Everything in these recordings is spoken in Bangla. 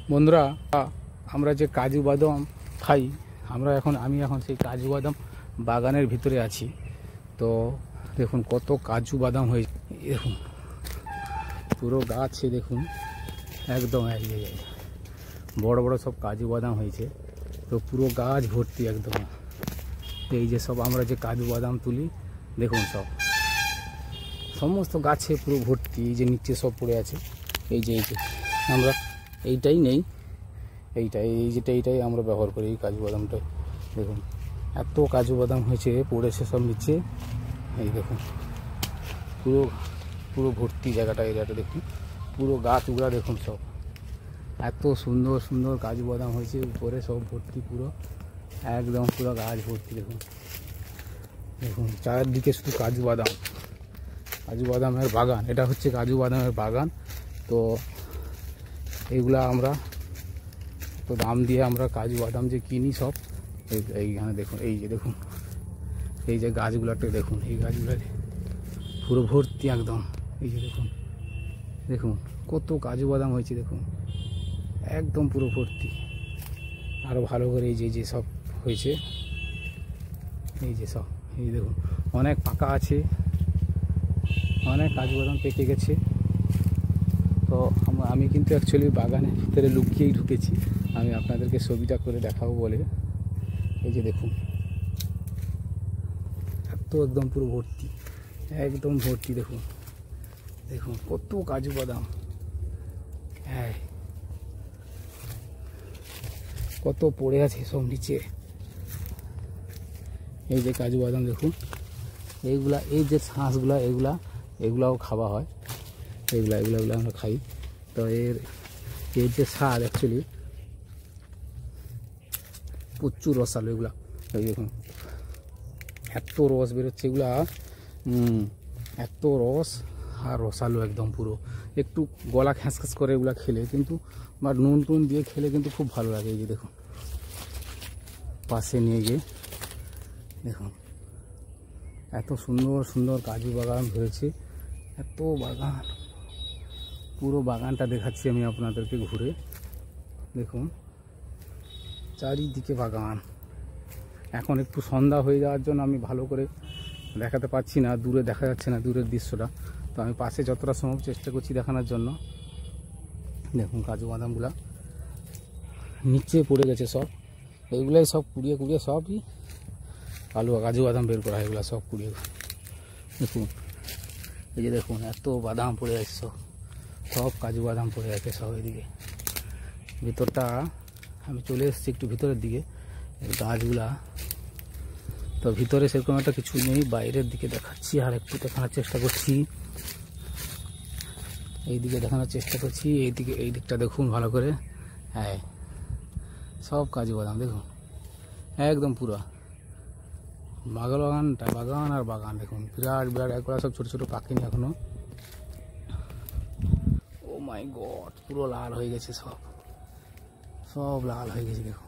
বন্ধুরা, আমরা যে কাজু বাদাম খাই, আমি এখন সেই কাজু বাদাম বাগানের ভিতরে আছি। তো দেখুন কত কাজু বাদাম হয়েছে, দেখুন পুরো গাছে দেখুন একদম এক জায়গায় বড় বড় সব কাজু বাদাম হয়েছে। তো পুরো গাছ ভর্তি একদম। এই যে সব আমরা যে কাজু বাদাম তুলি দেখুন সমস্ত গাছে পুরো ভর্তি। এই যে নিচে সব পড়ে আছে, এই যে আমরা এইটাই নেই, এইটাই আমরা ব্যবহার করি, এই কাজু বাদামটাই। দেখুন এত কাজু বাদাম হয়েছে, পড়েছে সব নিচে। এই দেখুন পুরো পুরো ভর্তি এরিয়াটা দেখুন, পুরো গাছ উগড়া দেখুন সব এত সুন্দর সুন্দর কাজু বাদাম হয়েছে, উপরে সব ভর্তি পুরো একদম পুরো গাছ ভর্তি। দেখুন দেখুন চারদিকে শুধু কাজু বাদামের বাগান। এটা হচ্ছে কাজু বাদামের বাগান। তো এইগুলা আমরা তো দাম দিয়ে আমরা কাজু বাদাম যে কিনি সব এইখানে দেখুন। এই যে দেখুন এই যে গাছগুলোতে দেখুন, এই গাছগুলো পুরো ভর্তি একদম। এই যে দেখুন কত কাজু বাদাম হয়েছে, দেখুন একদম পুরো ভর্তি। আরও ভালো করে এই যে সব হয়েছে, এই যে সব এই দেখুন অনেক পাকা আছে, অনেক কাজু বাদাম পেকে গেছে। তো আমি কিন্তু অ্যাকচুয়ালি বাগানের ভিতরে লুকিয়েই ঢুকেছি, আমি আপনাদেরকে ছবিটা করে দেখাবো বলে। এই যে দেখুন এত একদম পুরো ভর্তি, একদম ভর্তি। দেখুন দেখুন কত কাজু বাদাম, হ্যাঁ কত পড়ে আছে সব নিচে। এই যে কাজু বাদাম দেখুন, এইগুলা এই যে শাঁসগুলা এগুলাও খাওয়া হয়, এগুলা আমরা খাই। তো এর যে স্বাদ অ্যাকচুয়ালি প্রচুর রসালো এগুলা। এই দেখুন এত রস বেরোচ্ছে এগুলা, এত রস আর রসালো একদম পুরো। একটু গলা খ্যাঁস করে এগুলা খেলে কিন্তু, বা নুন দিয়ে খেলে কিন্তু খুব ভালো লাগে। এই যে দেখুন পাশে নিয়ে গিয়ে দেখুন এত সুন্দর সুন্দর কাজু বাগান হয়েছে, এত বাগান, পুরো বাগানটা দেখাচ্ছি আমি আপনাদেরকে ঘুরে। দেখুন চারিদিকে বাগান। এখন একটু সন্ধ্যা হয়ে যাওয়ার জন্য আমি ভালো করে দেখাতে পারছি না, দূরে দেখা যাচ্ছে না দূরের দৃশ্যটা। তো আমি পাশে যতটা সম্ভব চেষ্টা করছি দেখানোর জন্য। দেখুন কাজু বাদামগুলা নিচে পড়ে গেছে সব, এইগুলাই সব কুড়িয়ে সবই কাজু বাদাম বের করা হয়, এগুলো সব কুড়িয়ে। দেখুন এই যে দেখুন এত বাদাম পড়ে আছে, সব কাজু বাদাম পড়ে আছে সব। এদিকে ভিতরটা আমি চলে এসেছি একটু ভিতরের দিকে, এই গাছগুলা। তো ভিতরে সেরকম একটা কিছু নেই, বাইরের দিকে দেখাচ্ছি আর একটু দেখানোর চেষ্টা করছি, এইদিকে দেখানোর চেষ্টা করছি। এই দিকটা দেখুন ভালো করে, হ্যাঁ সব কাজু বাদাম দেখুন একদম পুরো বাগান আর বাগান। দেখুন বিরাট একবার সব ছোট ছোট পাখিনি এখনো। ও মাই গড পুরো লাল হয়ে গেছে, সব লাল হয়ে গেছে। দেখুন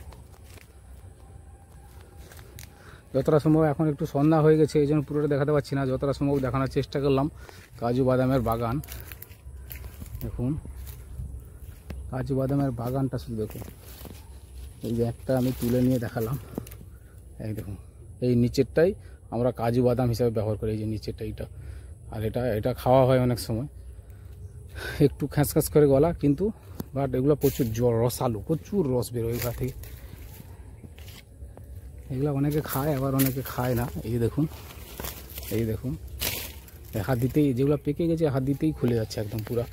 যতটা সম্ভব, এখন একটু সন্ধ্যা হয়ে গেছে এই জন্য পুরোটা দেখাতে পারছি না, যতটা সম্ভব দেখানোর চেষ্টা করলাম কাজু বাদামের বাগান। দেখুন কাজু বাদামের বাগানটা শুধু দেখুন। এই যে একটা আমি তুলে নিয়ে দেখালাম, এই দেখুন এই নিচেরটাই আমরা কাজু বাদাম হিসাবে ব্যবহার করি। এই যে নিচেরটা এইটা, আর এটা খাওয়া হয় অনেক সময়, একটু খ্যাঁস করে গলা কিন্তু, বাট এগুলো প্রচুর রসালো, প্রচুর রস বেরোয় এগুলা থেকে। এগুলো অনেকে খায় আবার অনেকে খায় না। এই দেখুন হাত দিতেই যেগুলো পেকে গেছে হাত দিতেই খুলে যাচ্ছে একদম পুরা।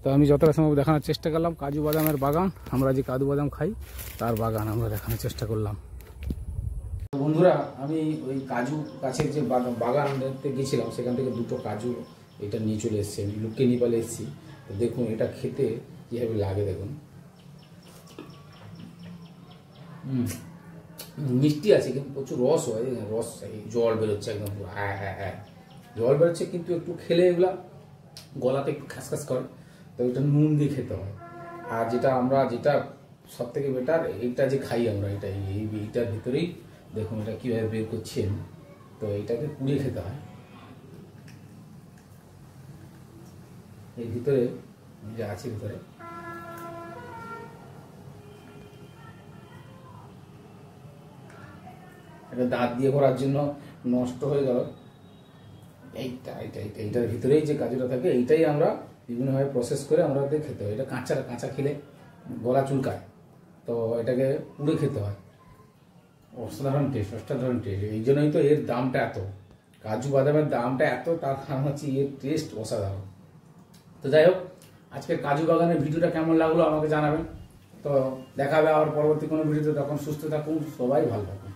তো আমি যতটা সম্ভব দেখানোর চেষ্টা করলাম কাজু বাদামের বাগান, আমরা যে কাজু বাদাম খাই তার বাগান আমরা দেখানোর চেষ্টা করলাম। বন্ধুরা, আমি ওই কাজু গাছের যে বাগান দেখতে গেছিলাম, সেখান থেকে দুটো কাজু এটা নিয়ে চলে এসেছি, আমি লুকিয়ে নিয়ে পালে এসেছি। তো দেখুন এটা খেতে কীভাবে লাগে, দেখুন মিষ্টি আছে কিন্তু প্রচুর রস হয়, রস জল বেরোচ্ছে একদম পুরো, হ্যাঁ জল বেরোচ্ছে, কিন্তু একটু খেলে এগুলা গলাতে একটু খ্যাস করে। তো এটা নুন দিয়ে খেতে হয়। আর যেটা সব থেকে বেটার, এইটা যে খাই আমরা, এইটার ভিতরেই দেখুন এটা কীভাবে বের করছি আমি। তো এইটাকে পুড়িয়ে খেতে হয়। এই ভিতরে যে আছে ভিতরে দাঁত দিয়ে করার জন্য নষ্ট হয়ে গেল। এইটার ভিতরেই যে কাজুটা থাকে এইটাই আমরা বিভিন্নভাবে প্রসেস করে আমরা খেতে হয়। এটা কাঁচা খেলে গলা চুলকায়, তো এটাকে পুড়ে খেতে হয়। অসাধারণ টেস্ট। এই জন্যই তো এর দামটা এত, কাজু বাদামের দামটা এত, তার কারণ হচ্ছে এর টেস্ট অসাধারণ। তো যাই হোক, আজকের কাজু বাগানের ভিডিওটা কেমন লাগলো আমাকে জানাবেন। তো দেখা হবে আবার পরবর্তী কোনো ভিডিওতে। তখন সুস্থ থাকুন, সবাই ভালো থাকুন।